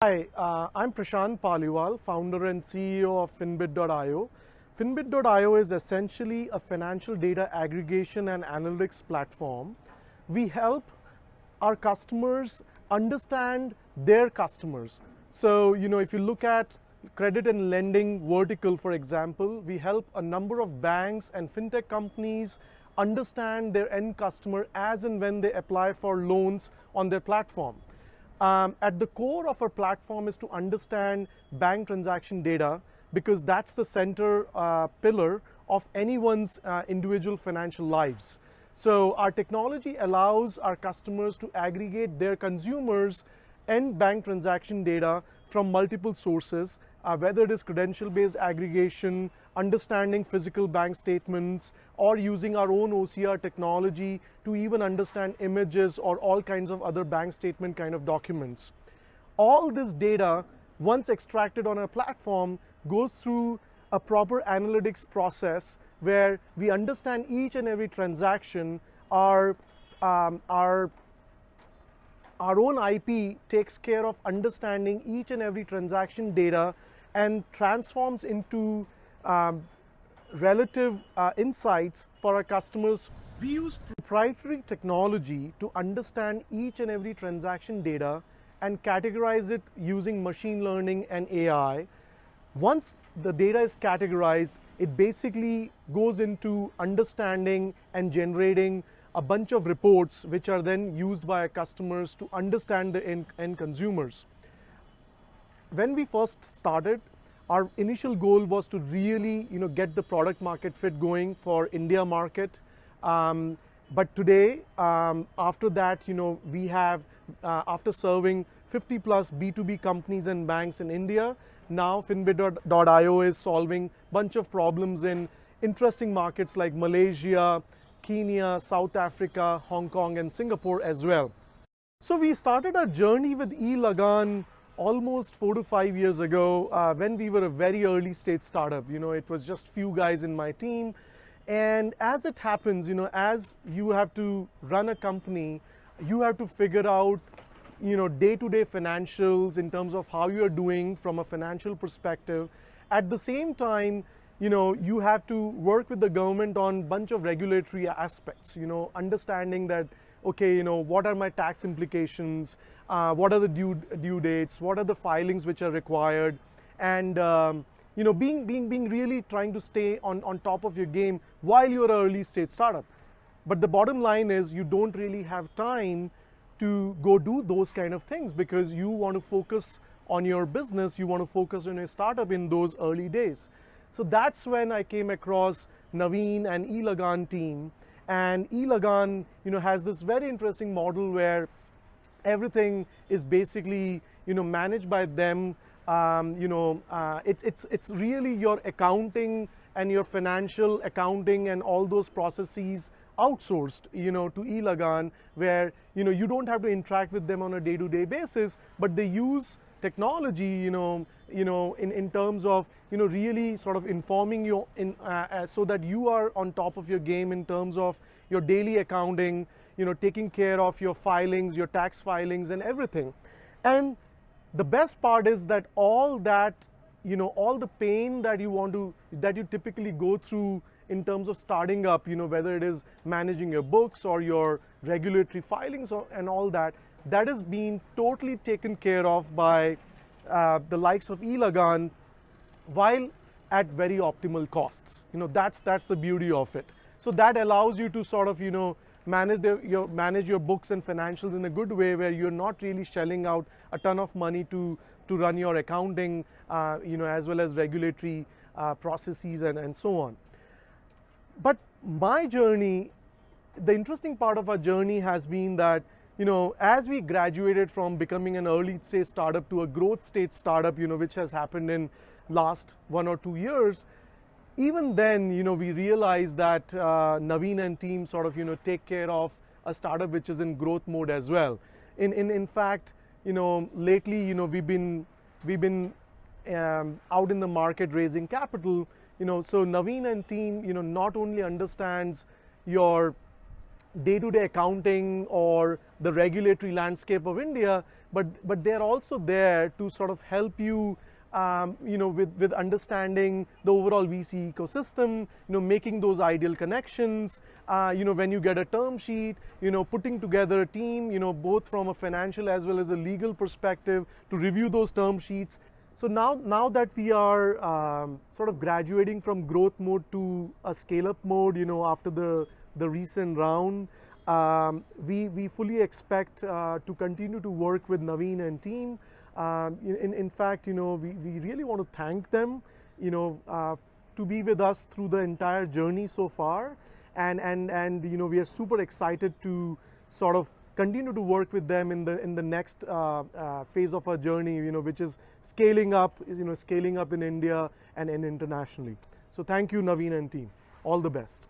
Hi, I'm Prashant Paliwal, founder and CEO of FinBit.io. FinBit.io is essentially a financial data aggregation and analytics platform. We help our customers understand their customers. So, if you look at credit and lending vertical, for example, we help a number of banks and fintech companies understand their end customer as and when they apply for loans on their platform. At the core of our platform is to understand bank transaction data because that's the center pillar of anyone's individual financial lives. So our technology allows our customers to aggregate their consumers and bank transaction data from multiple sources, whether it is credential-based aggregation, understanding physical bank statements, or using our own OCR technology to even understand images or all kinds of other bank statement kind of documents. All this data, once extracted on our platform, goes through a proper analytics process where we understand each and every transaction. Our own IP takes care of understanding each and every transaction data and transforms into relative insights for our customers. We use proprietary technology to understand each and every transaction data and categorize it using machine learning and AI. Once the data is categorized, it basically goes into understanding and generating a bunch of reports which are then used by our customers to understand the end consumers. When we first started, our initial goal was to really get the product market fit going for India market. But today, after that, we have, after serving 50 plus B2B companies and banks in India, now FinBit.io is solving a bunch of problems in interesting markets like Malaysia, Kenya, South Africa, Hong Kong, and Singapore as well. So we started our journey with eLagaan almost 4 to 5 years ago when we were a very early stage startup. It was just few guys in my team. And as it happens, as you have to run a company, you have to figure out, day-to-day financials in terms of how you're doing from a financial perspective. At the same time, you have to work with the government on a bunch of regulatory aspects, understanding that, okay, what are my tax implications, what are the due dates, what are the filings which are required, and being really trying to stay on top of your game while you're an early stage startup. But the bottom line is you don't really have time to go do those kind of things because you want to focus on your business, you want to focus on your startup in those early days. So that's when I came across Naveen and eLagaan team. And eLagaan, has this very interesting model where everything is basically, managed by them. It's really your accounting and your financial accounting and all those processes outsourced, to eLagaan, where you don't have to interact with them on a day-to-day basis, but they use technology, in terms of really sort of informing you so that you are on top of your game in terms of your daily accounting, taking care of your filings, your tax filings, and everything. And the best part is that all that, all the pain that you typically go through in terms of starting up, whether it is managing your books or your regulatory filings and all that, that is being totally taken care of by the likes of eLagaan, while at very optimal costs. That's the beauty of it. So that allows you to sort of manage your books and financials in a good way, where you're not really shelling out a ton of money to run your accounting, as well as regulatory processes and so on. But my journey, the interesting part of our journey has been that, as we graduated from becoming an early stage startup to a growth stage startup, which has happened in last 1 or 2 years, even then, we realized that Naveen and team sort of, take care of a startup which is in growth mode as well. In fact, lately, we've been out in the market raising capital. So Naveen and team, not only understands your day-to-day accounting or the regulatory landscape of India, but they're also there to sort of help you, with understanding the overall VC ecosystem, making those ideal connections, when you get a term sheet, putting together a team, both from a financial as well as a legal perspective to review those term sheets. So now that we are sort of graduating from growth mode to a scale-up mode, after the recent round, we fully expect to continue to work with Naveen and team. In fact, we really want to thank them, to be with us through the entire journey so far, and we are super excited to sort of continue to work with them in the next phase of our journey, which is scaling up in India and internationally. So thank you, Naveen and team. All the best.